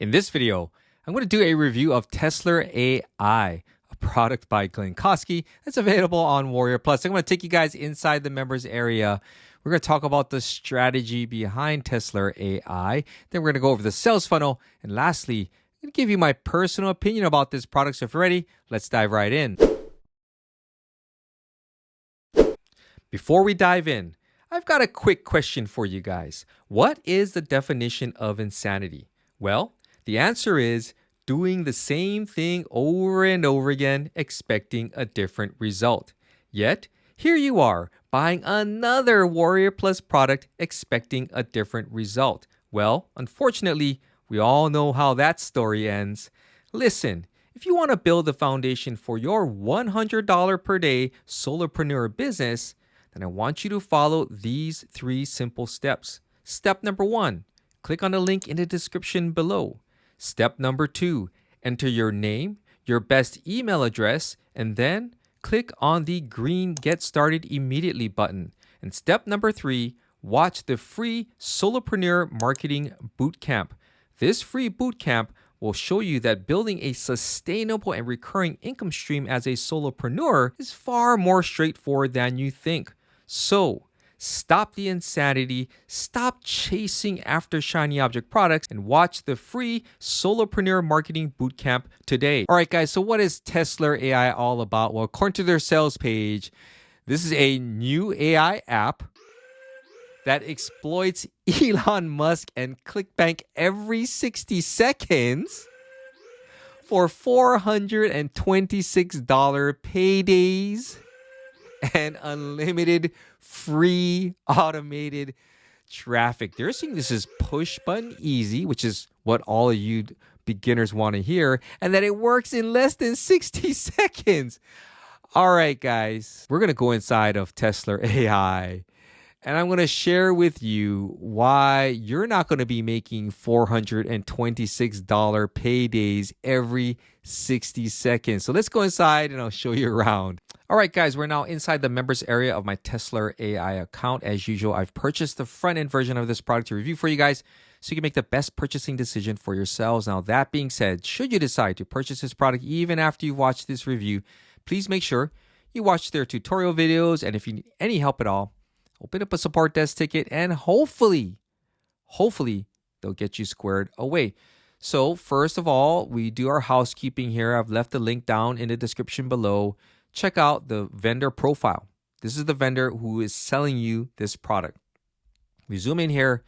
In this video, I'm going to do a review of TESLAR A.I, a product by Glynn Kosky that's available on WarriorPlus. I'm going to take you guys inside the members area. We're going to talk about the strategy behind TESLAR A.I. Then we're going to go over the sales funnel. And lastly, I'm going to give you my personal opinion about this product. So if you're ready, let's dive right in. Before we dive in, I've got a quick question for you guys. What is the definition of insanity? Well, the answer is doing the same thing over and over again, expecting a different result. Yet, here you are, buying another WarriorPlus product, expecting a different result. Well, unfortunately, we all know how that story ends. Listen, if you want to build the foundation for your $100 per day solopreneur business, then I want you to follow these 3 simple steps. Step number 1, click on the link in the description below. Step number 2, enter your name, your best email address, and then click on the green Get Started Immediately button. And step number 3, watch the free Solopreneur Marketing Bootcamp. This free bootcamp will show you that building a sustainable and recurring income stream as a solopreneur is far more straightforward than you think. So, stop the insanity, stop chasing after shiny object products, and watch the free Solopreneur Marketing Bootcamp today. All right, guys, so what is TESLAR A.I all about? Well, according to their sales page, this is a new AI app that exploits Elon Musk and ClickBank every 60 seconds for $426 paydays and unlimited free automated traffic. They're saying this is push button easy, which is what all of you beginners want to hear, and that it works in less than 60 seconds. All right, guys, we're going to go inside of TESLAR A.I. and I'm going to share with you why you're not going to be making $426 paydays every 60 seconds. So let's go inside and I'll show you around. All right, guys, we're now inside the members area of my TESLAR A.I account. As usual, I've purchased the front-end version of this product to review for you guys so you can make the best purchasing decision for yourselves. Now, that being said, should you decide to purchase this product even after you've watched this review, please make sure you watch their tutorial videos. And if you need any help at all, open up a support desk ticket and hopefully they'll get you squared away. So first of all, we do our housekeeping here. I've left the link down in the description below. Check out the vendor profile. This is the vendor who is selling you this product. We zoom in here.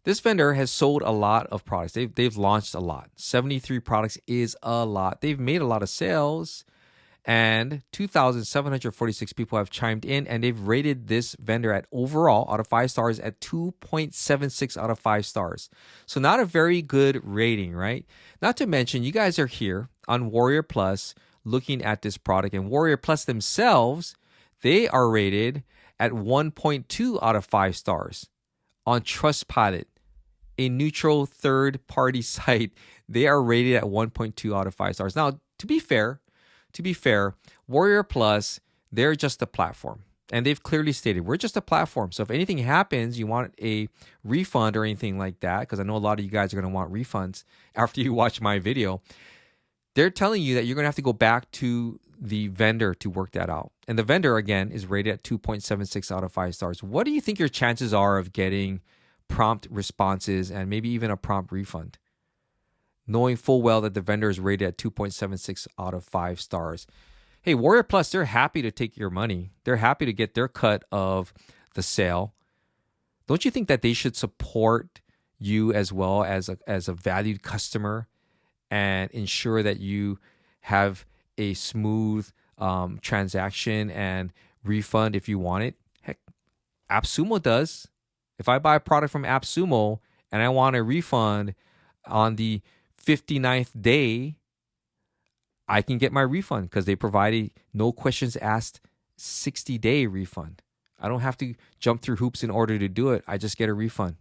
This vendor has sold a lot of products. They've launched a lot. 73 products is a lot. They've made a lot of sales. And 2,746 people have chimed in, and they've rated this vendor at overall out of 5 stars at 2.76 out of 5 stars. So not a very good rating, right? Not to mention, you guys are here on WarriorPlus looking at this product, and WarriorPlus themselves, they are rated at 1.2 out of 5 stars. On Trustpilot, a neutral third-party site, they are rated at 1.2 out of 5 stars. Now, to be fair, WarriorPlus, they're just a platform. And they've clearly stated, we're just a platform. So if anything happens, you want a refund or anything like that, because I know a lot of you guys are going to want refunds after you watch my video, they're telling you that you're going to have to go back to the vendor to work that out. And the vendor, again, is rated at 2.76 out of 5 stars. What do you think your chances are of getting prompt responses and maybe even a prompt refund, knowing full well that the vendor is rated at 2.76 out of 5 stars? Hey, WarriorPlus, they're happy to take your money. They're happy to get their cut of the sale. Don't you think that they should support you as well as a valued customer and ensure that you have a smooth transaction and refund if you want it? Heck, AppSumo does. If I buy a product from AppSumo and I want a refund on the 59th day, I can get my refund because they provide a no questions asked 60-day refund. I don't have to jump through hoops in order to do it. I just get a refund.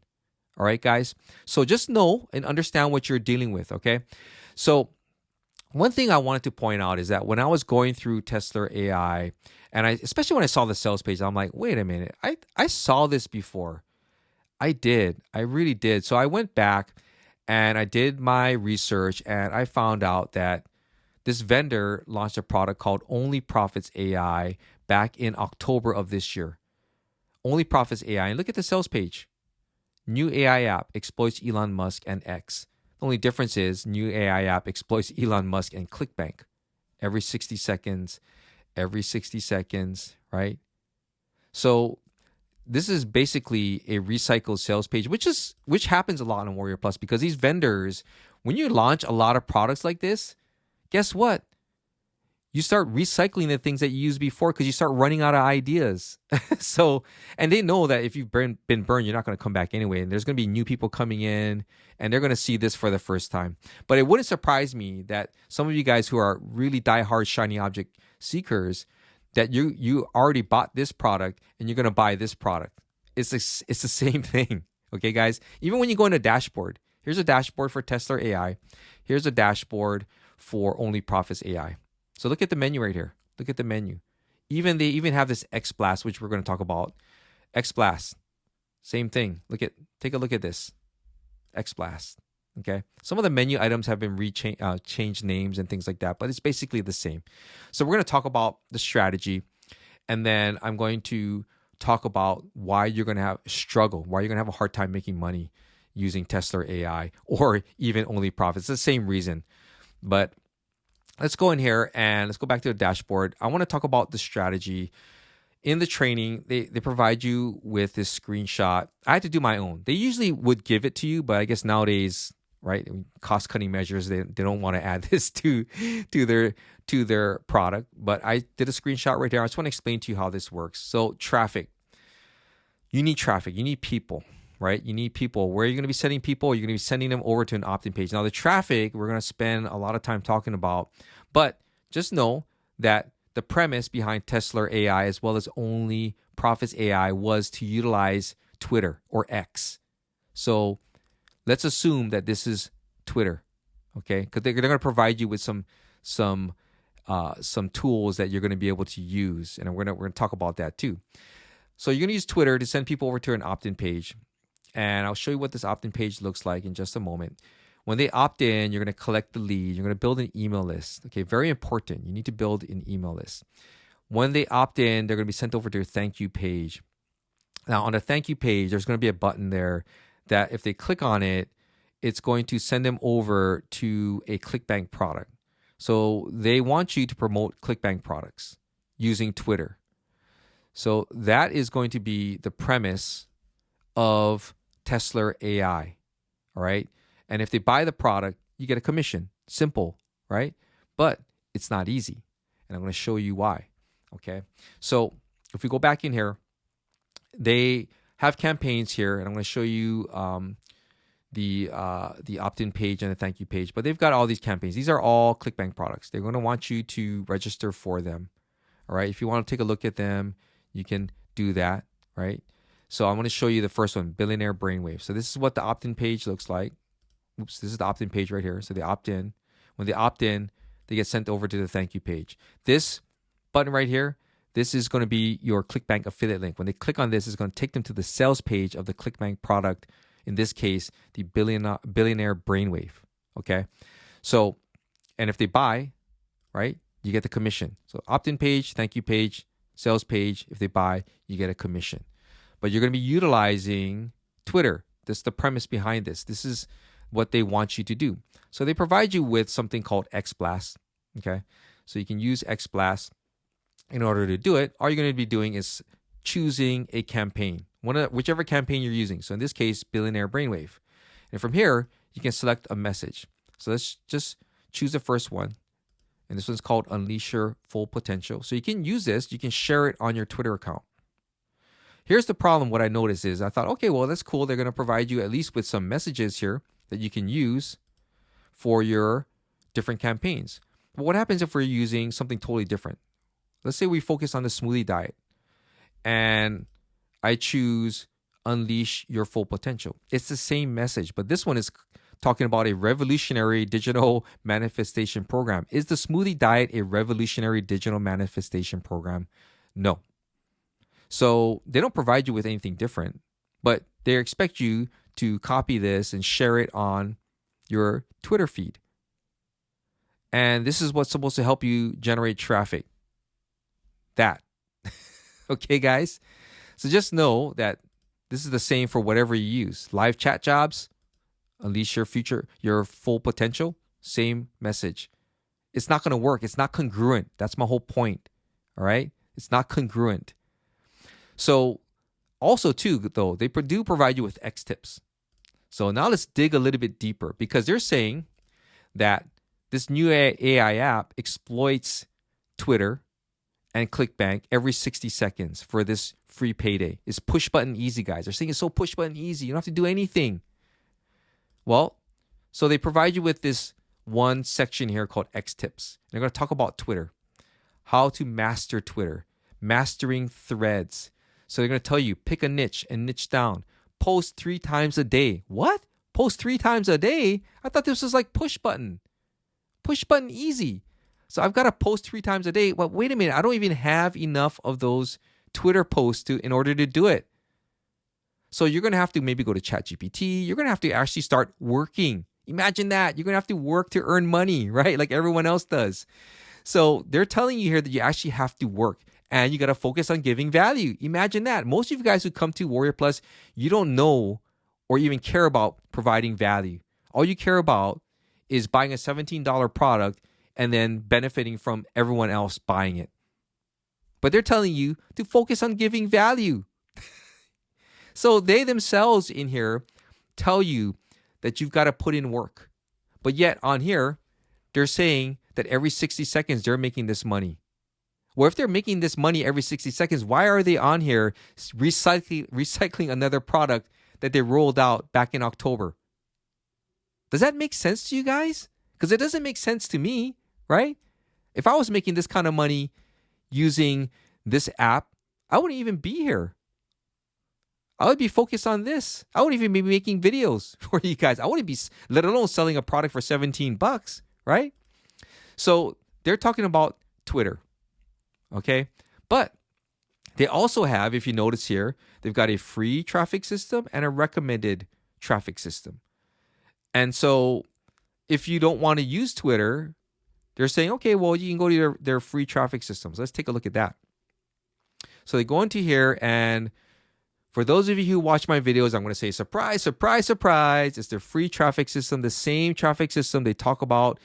All right, guys? So just know and understand what you're dealing with, okay? So one thing I wanted to point out is that when I was going through TESLAR A.I, and especially when I saw the sales page, I'm like, wait a minute, I saw this before. I did. I really did. So I went back And I did my research and I found out that this vendor launched a product called Only Profits AI back in October of this year. Only Profits AI. And look at the sales page. New AI app exploits Elon Musk and X. The only difference is new AI app exploits Elon Musk and ClickBank every 60 seconds, right? So this is basically a recycled sales page, which happens a lot on Warrior Plus, because these vendors, when you launch a lot of products like this, guess what? You start recycling the things that you used before because you start running out of ideas. So, and they know that if you've been burned, you're not going to come back anyway. And there's going to be new people coming in and they're going to see this for the first time. But it wouldn't surprise me that some of you guys who are really diehard shiny object seekers, that you already bought this product and you're going to buy this product. It's the same thing. Okay, guys? Even when you go in a dashboard, here's a dashboard for TESLAR AI. Here's a dashboard for Only Profits AI. So look at the menu right here. Look at the menu. They even have this XBlast, which we're going to talk about. XBlast, same thing. Take a look at this. XBlast. Okay. Some of the menu items have been changed names and things like that, but it's basically the same. So we're going to talk about the strategy, and then I'm going to talk about why you're going to have a hard time making money using TESLAR AI or even Only Profits. It's the same reason, but let's go in here and let's go back to the dashboard. I want to talk about the strategy. In the training, they provide you with this screenshot. I had to do my own. They usually would give it to you, but I guess nowadays, right, cost-cutting measures, they don't want to add this to their product. But I did a screenshot right there. I just want to explain to you how this works. So traffic. You need traffic. You need people, right? You need people. Where are you going to be sending people? You're going to be sending them over to an opt-in page. Now, the traffic, we're going to spend a lot of time talking about, but just know that the premise behind TESLAR AI as well as Only Profits AI was to utilize Twitter or X. So let's assume that this is Twitter, okay? Because they're going to provide you with some tools that you're going to be able to use, and we're going to talk about that too. So you're going to use Twitter to send people over to an opt-in page. And I'll show you what this opt-in page looks like in just a moment. When they opt in, you're going to collect the lead. You're going to build an email list. Okay, very important. You need to build an email list. When they opt in, they're going to be sent over to your thank you page. Now, on the thank you page, there's going to be a button there that if they click on it, it's going to send them over to a ClickBank product. So they want you to promote ClickBank products using Twitter. So that is going to be the premise of TESLAR AI, all right? And if they buy the product, you get a commission. Simple, right? But it's not easy, and I'm going to show you why, okay? So if we go back in here, they have campaigns here, and I'm going to show you the opt-in page and the thank you page, but they've got all these campaigns. These are all ClickBank products. They're going to want you to register for them, all right? If you want to take a look at them, you can do that, right? So I'm going to show you the first one, Billionaire Brainwave. So this is what the opt-in page looks like. Oops, this is the opt-in page right here. So they opt in. When they opt in, they get sent over to the thank you page. This button right here, this is going to be your ClickBank affiliate link. When they click on this, it's going to take them to the sales page of the ClickBank product. In this case, the Billionaire Brainwave. Okay. So, and if they buy, right, you get the commission. So opt-in page, thank you page, sales page. If they buy, you get a commission. But you're going to be utilizing Twitter. That's the premise behind this. This is what they want you to do. So they provide you with something called XBlast. Okay. So you can use XBlast. In order to do it, all you're going to be doing is choosing a campaign, whichever campaign you're using. So in this case, Billionaire Brainwave. And from here, you can select a message. So let's just choose the first one. And this one's called Unleash Your Full Potential. So you can use this. You can share it on your Twitter account. Here's the problem. What I noticed is I thought, okay, well, that's cool. They're going to provide you at least with some messages here that you can use for your different campaigns. But what happens if we're using something totally different? Let's say we focus on the smoothie diet and I choose Unleash Your Full Potential. It's the same message, but this one is talking about a revolutionary digital manifestation program. Is the smoothie diet a revolutionary digital manifestation program? No. So they don't provide you with anything different, but they expect you to copy this and share it on your Twitter feed. And this is what's supposed to help you generate traffic. That. Okay, guys? So just know that this is the same for whatever you use. Live chat jobs, unleash your full potential, same message. It's not going to work. It's not congruent. That's my whole point. All right? It's not congruent. So also too, though, they do provide you with X tips. So now let's dig a little bit deeper, because they're saying that this new AI app exploits Twitter and ClickBank every 60 seconds for this free payday. It's push button easy, guys. They're saying it's so push button easy. You don't have to do anything. Well, so they provide you with this one section here called X Tips. They're going to talk about Twitter, how to master Twitter, mastering threads. So they're going to tell you, pick a niche and niche down. Post 3 times a day. What? Post 3 times a day? I thought this was like push button. Push button easy. So I've got to post 3 times a day. But wait a minute, I don't even have enough of those Twitter posts in order to do it. So you're going to have to maybe go to ChatGPT. You're going to have to actually start working. Imagine that. You're going to have to work to earn money, right? Like everyone else does. So they're telling you here that you actually have to work and you got to focus on giving value. Imagine that. Most of you guys who come to Warrior Plus, you don't know or even care about providing value. All you care about is buying a $17 product and then benefiting from everyone else buying it. But they're telling you to focus on giving value. So they themselves in here tell you that you've got to put in work. But yet on here, they're saying that every 60 seconds they're making this money. Well, if they're making this money every 60 seconds, why are they on here recycling another product that they rolled out back in October? Does that make sense to you guys? Because it doesn't make sense to me, right? If I was making this kind of money using this app, I wouldn't even be here. I would be focused on this. I wouldn't even be making videos for you guys. I wouldn't be, let alone selling a product for $17, right? So they're talking about Twitter, okay? But they also have, if you notice here, they've got a free traffic system and a recommended traffic system. And so if you don't want to use Twitter, they're saying, okay, well, you can go to their free traffic systems. Let's take a look at that. So they go into here, and for those of you who watch my videos, I'm going to say, surprise, surprise, surprise. It's their free traffic system, the same traffic system they talk about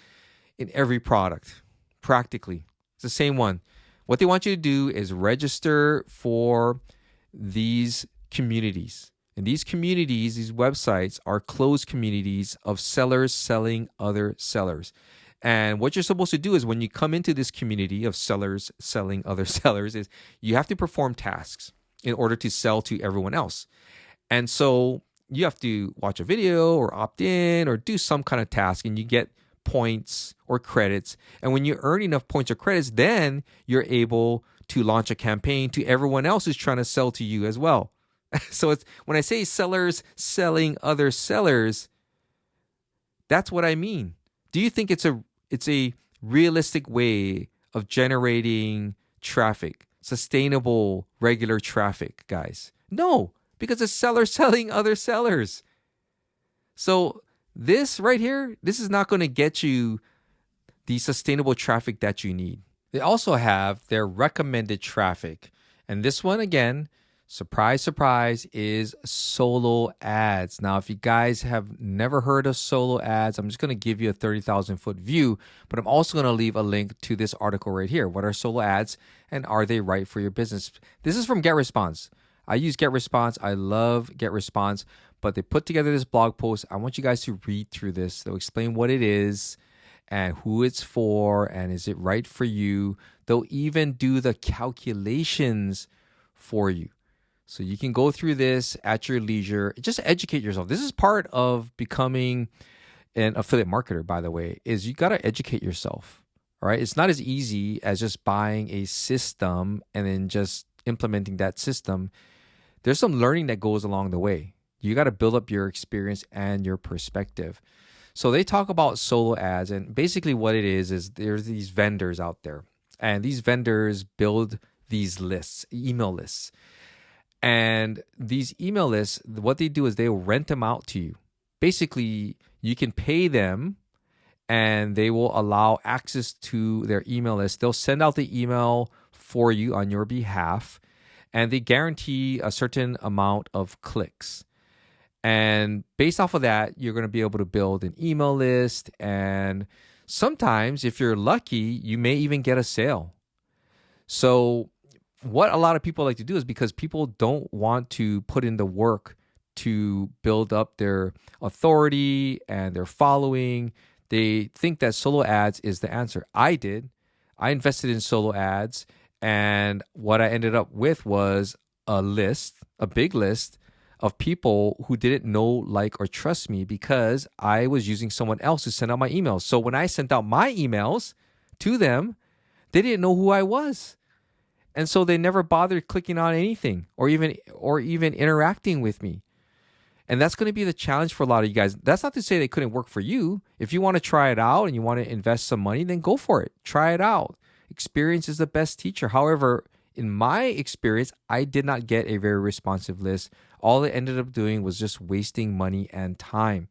in every product, practically. It's the same one. What they want you to do is register for these communities. And these communities, these websites, are closed communities of sellers selling other sellers. And what you're supposed to do is when you come into this community of sellers selling other sellers is you have to perform tasks in order to sell to everyone else. And so you have to watch a video or opt in or do some kind of task, and you get points or credits. And when you earn enough points or credits, then you're able to launch a campaign to everyone else who's trying to sell to you as well. So it's when I say sellers selling other sellers, that's what I mean. Do you think it's a realistic way of generating traffic? Sustainable, regular traffic, guys? No, because it's sellers selling other sellers. So this right here, this is not going to get you the sustainable traffic that you need. They also have their recommended traffic. And this one, again, surprise, surprise, is solo ads. Now, if you guys have never heard of solo ads, I'm just going to give you a 30,000 foot view, but I'm also going to leave a link to this article right here. What are solo ads and are they right for your business? This is from GetResponse. I use GetResponse. I love GetResponse, but they put together this blog post. I want you guys to read through this. They'll explain what it is and who it's for and is it right for you. They'll even do the calculations for you. So you can go through this at your leisure. Just educate yourself. This is part of becoming an affiliate marketer, by the way, is you got to educate yourself. All right. It's not as easy as just buying a system and then just implementing that system. There's some learning that goes along the way. You got to build up your experience and your perspective. So they talk about solo ads, and basically what it is there's these vendors out there, and these vendors build these lists, email lists. And these email lists, what they do is they'll rent them out to you. Basically, You can pay them and they will allow access to their email list. They'll send out the email for you on your behalf, and they guarantee a certain amount of clicks. And based off of that, you're going to be able to build an email list. And sometimes, if you're lucky, you may even get a sale. So what a lot of people like to do is, because people don't want to put in the work to build up their authority and their following, they think that solo ads is the answer. I did. I invested in solo ads, and what I ended up with was a list, a big list of people who didn't know, like, or trust me because I was using someone else to send out my emails. So when I sent out my emails to them, they didn't know who I was. And so they never bothered clicking on anything or even interacting with me. And that's going to be the challenge for a lot of you guys. That's not to say they couldn't work for you. If you want to try it out and you want to invest some money, then go for it. Try it out. Experience is the best teacher. However, in my experience, I did not get a very responsive list. All it ended up doing was just wasting money and time.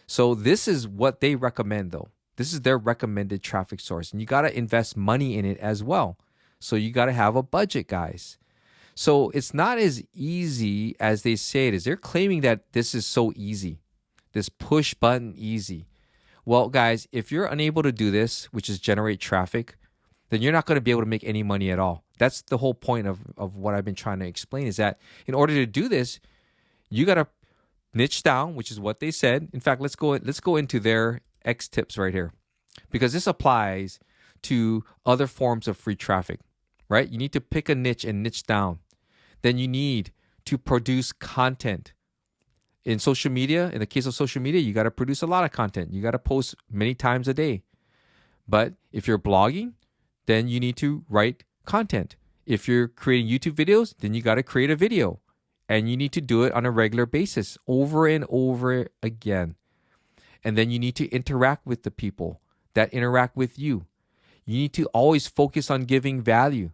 So this is what they recommend, though. This is their recommended traffic source. And you got to invest money in it as well. So you got to have a budget, guys. So it's not as easy as they say it is. They're claiming that this is so easy, this push button easy. Well, guys, if you're unable to do this, which is generate traffic, then you're not going to be able to make any money at all. That's the whole point of what I've been trying to explain, is that in order to do this, you got to niche down, which is what they said. In fact, let's go into their X tips right here, because this applies to other forms of free traffic, right? You need to pick a niche and niche down. Then you need to produce content. In social media, in the case of social media, you got to produce a lot of content. You got to post many times a day. But if you're blogging, then you need to write content. If you're creating YouTube videos, then you got to create a video. And you need to do it on a regular basis, over and over again. And then you need to interact with the people that interact with you. You need to always focus on giving value.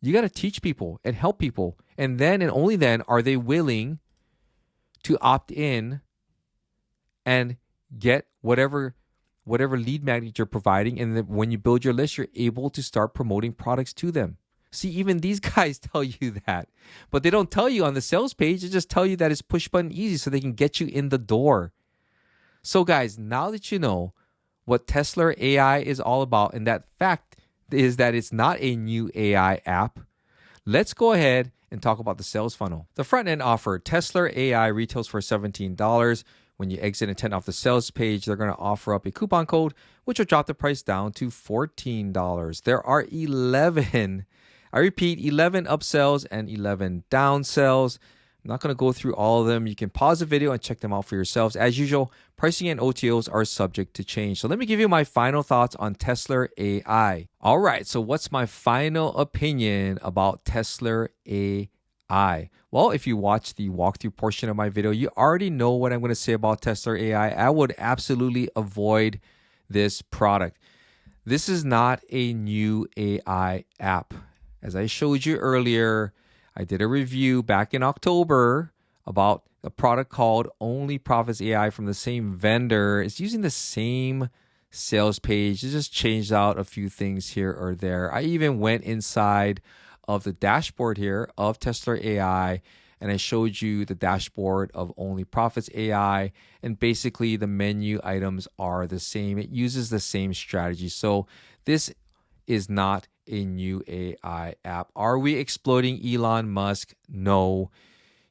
You got to teach people and help people. And then and only then are they willing to opt in and get whatever lead magnet you're providing. And then when you build your list, you're able to start promoting products to them. See, even these guys tell you that, but they don't tell you on the sales page. They just tell you that it's push button easy so they can get you in the door. So guys, now that you know what TESLAR AI is all about, and that fact is that it's not a new AI app, let's go ahead and talk about the sales funnel. The front end offer, TESLAR AI, retails for $17. When you exit and attend off the sales page, they're going to offer up a coupon code, which will drop the price down to $14. There are 11, I repeat, 11 upsells and 11 downsells. I'm not going to go through all of them. You can pause the video and check them out for yourselves. As usual, pricing and OTOs are subject to change. So let me give you my final thoughts on TESLAR AI. All right, so what's my final opinion about TESLAR AI? Well, if you watch the walkthrough portion of my video, you already know what I'm going to say about TESLAR AI. I would absolutely avoid this product. This is not a new AI app. As I showed you earlier, I did a review back in October about a product called Only Profits AI from the same vendor. It's using the same sales page. It just changed out a few things here or there. I even went inside of the dashboard here of TESLAR AI, and I showed you the dashboard of Only Profits AI, and basically the menu items are the same. It uses the same strategy. So this is not a new AI app. Are we exploiting Elon Musk? No.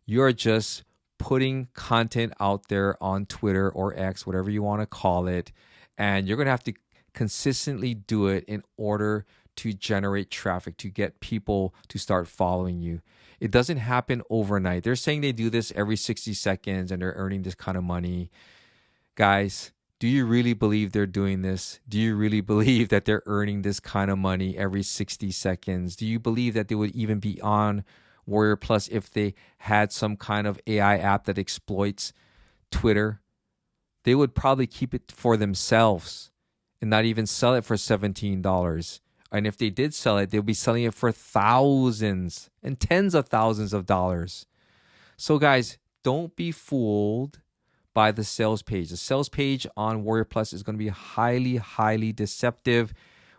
You're just putting content out there on Twitter or X, whatever you want to call it, and you're going to have to consistently do it in order to generate traffic, to get people to start following you. It doesn't happen overnight. They're saying they do this every 60 seconds and they're earning this kind of money. Guys, do you really believe they're doing this? Do you really believe that they're earning this kind of money every 60 seconds? Do you believe that they would even be on WarriorPlus if they had some kind of AI app that exploits Twitter? They would probably keep it for themselves and not even sell it for $17. And if they did sell it, they'll be selling it for thousands and tens of thousands of dollars. So guys, don't be fooled by the sales page. The sales page on Warrior Plus is going to be highly, highly deceptive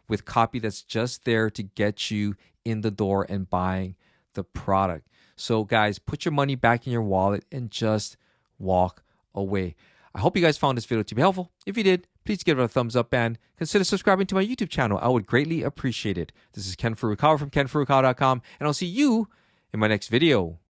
with copy that's just there to get you in the door and buying the product. So guys, put your money back in your wallet and just walk away. I hope you guys found this video to be helpful. If you did, please give it a thumbs up and consider subscribing to my YouTube channel. I would greatly appreciate it. This is Ken Furukawa from kenfurukawa.com, and I'll see you in my next video.